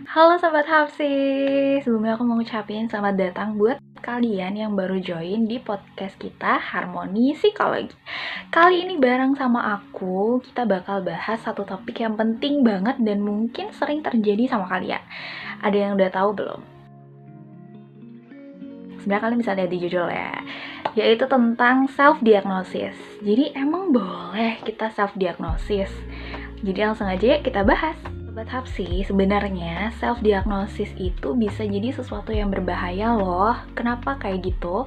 Halo Sobat Hapsi, sebelumnya aku mau ngucapin selamat datang buat kalian yang baru join di podcast kita Harmoni Psikologi. Kali ini bareng sama aku, kita bakal bahas satu topik yang penting banget dan mungkin sering terjadi sama kalian. Ada yang udah tahu belum? Sebenarnya kalian bisa lihat di judul ya, yaitu tentang self-diagnosis. Jadi emang boleh kita self-diagnosis? Jadi langsung aja kita bahas. Sobat Hapsi, sebenarnya self-diagnosis itu bisa jadi sesuatu yang berbahaya loh. Kenapa kayak gitu?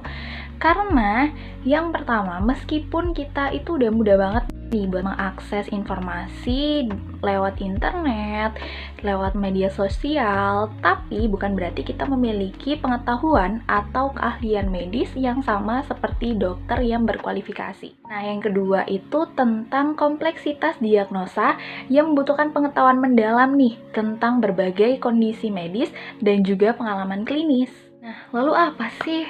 Karena yang pertama, meskipun kita itu udah mudah banget nih buat mengakses informasi lewat internet, lewat media sosial, tapi bukan berarti kita memiliki pengetahuan atau keahlian medis yang sama seperti dokter yang berkualifikasi. Nah, yang kedua itu tentang kompleksitas diagnosa yang membutuhkan pengetahuan mendalam nih tentang berbagai kondisi medis dan juga pengalaman klinis. Nah, lalu apa sih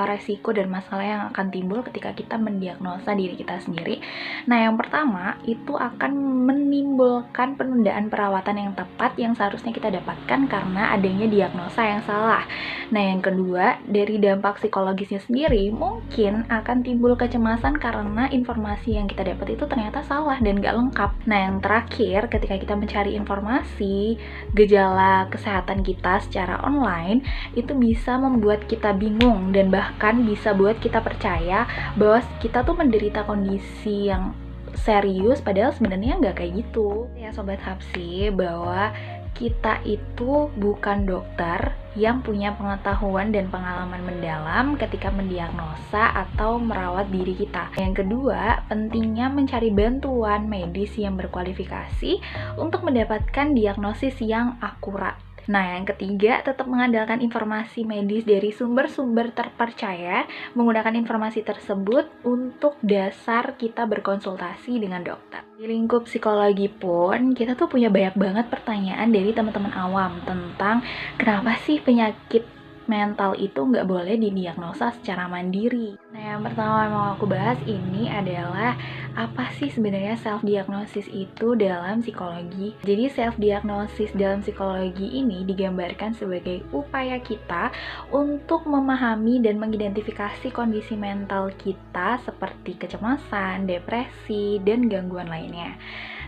resiko dan masalah yang akan timbul ketika kita mendiagnosa diri kita sendiri? Nah, yang pertama itu akan menimbulkan penundaan perawatan yang tepat yang seharusnya kita dapatkan karena adanya diagnosa yang salah. Nah, yang kedua, dari dampak psikologisnya sendiri mungkin akan timbul kecemasan karena informasi yang kita dapat itu ternyata salah dan gak lengkap. Nah, yang terakhir, ketika kita mencari informasi gejala kesehatan kita secara online, itu bisa membuat kita bingung dan bahkan bisa buat kita percaya bahwa kita tuh menderita kondisi yang serius padahal sebenarnya nggak kayak gitu. Ya Sobat Hapsi, bahwa kita itu bukan dokter yang punya pengetahuan dan pengalaman mendalam ketika mendiagnosa atau merawat diri kita. Yang kedua, pentingnya mencari bantuan medis yang berkualifikasi untuk mendapatkan diagnosis yang akurat. Nah, yang ketiga, tetap mengandalkan informasi medis dari sumber-sumber terpercaya, menggunakan informasi tersebut untuk dasar kita berkonsultasi dengan dokter. Di lingkup psikologi pun, kita tuh punya banyak banget pertanyaan dari teman-teman awam tentang kenapa sih penyakit mental itu nggak boleh didiagnosa secara mandiri. Nah, yang pertama yang mau aku bahas ini adalah apa sih sebenarnya self-diagnosis itu dalam psikologi. Jadi self-diagnosis dalam psikologi ini digambarkan sebagai upaya kita untuk memahami dan mengidentifikasi kondisi mental kita seperti kecemasan, depresi, dan gangguan lainnya.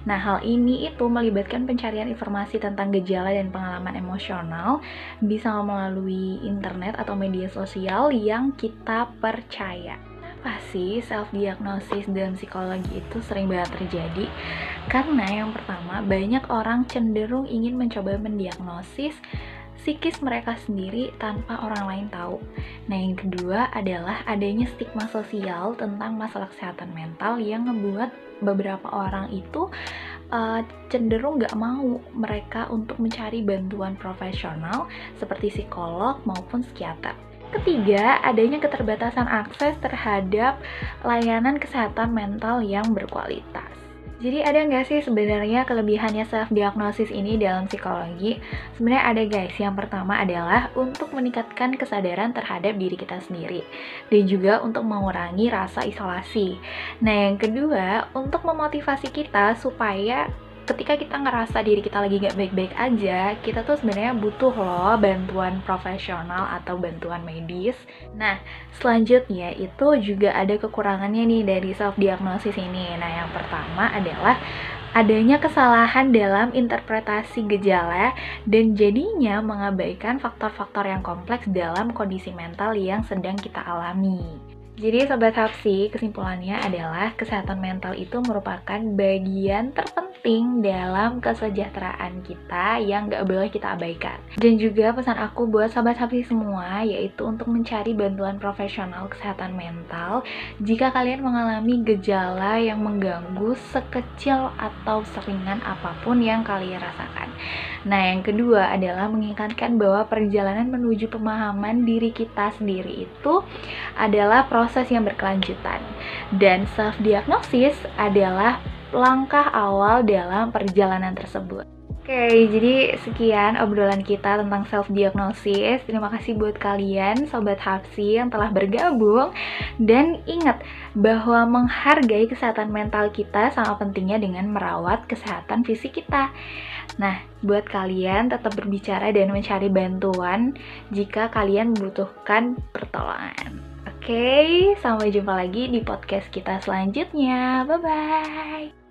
Nah, hal ini itu melibatkan pencarian informasi tentang gejala dan pengalaman emosional bisa melalui internet atau media sosial yang kita percaya. Kenapa sih self-diagnosis dalam psikologi itu sering banget terjadi? Karena yang pertama, banyak orang cenderung ingin mencoba mendiagnosis psikis mereka sendiri tanpa orang lain tahu. Nah, yang kedua adalah adanya stigma sosial tentang masalah kesehatan mental yang membuat beberapa orang itu cenderung nggak mau mereka untuk mencari bantuan profesional seperti psikolog maupun psikiater. Ketiga, adanya keterbatasan akses terhadap layanan kesehatan mental yang berkualitas. Jadi ada nggak sih sebenarnya kelebihannya self-diagnosis ini dalam psikologi? Sebenarnya ada guys, yang pertama adalah untuk meningkatkan kesadaran terhadap diri kita sendiri dan juga untuk mengurangi rasa isolasi. Nah, yang kedua, untuk memotivasi kita supaya ketika kita ngerasa diri kita lagi gak baik-baik aja, kita tuh sebenarnya butuh loh bantuan profesional atau bantuan medis. Nah, selanjutnya itu juga ada kekurangannya nih dari self-diagnosis ini. Nah, yang pertama adalah adanya kesalahan dalam interpretasi gejala dan jadinya mengabaikan faktor-faktor yang kompleks dalam kondisi mental yang sedang kita alami. Jadi Sobat Hapsi, kesimpulannya adalah kesehatan mental itu merupakan bagian terpenting dalam kesejahteraan kita yang gak boleh kita abaikan. Dan juga pesan aku buat Sobat Hapsi semua, yaitu untuk mencari bantuan profesional kesehatan mental jika kalian mengalami gejala yang mengganggu sekecil atau seringan apapun yang kalian rasakan. Nah, yang kedua adalah mengingatkan bahwa perjalanan menuju pemahaman diri kita sendiri itu adalah proses yang berkelanjutan, dan self-diagnosis adalah langkah awal dalam perjalanan tersebut. Oke, jadi sekian obrolan kita tentang self-diagnosis. Terima kasih buat kalian, Sobat Hapsi yang telah bergabung. Dan ingat bahwa menghargai kesehatan mental kita sama pentingnya dengan merawat kesehatan fisik kita. Nah, buat kalian tetap berbicara dan mencari bantuan jika kalian membutuhkan pertolongan. Oke, sampai jumpa lagi di podcast kita selanjutnya. Bye-bye.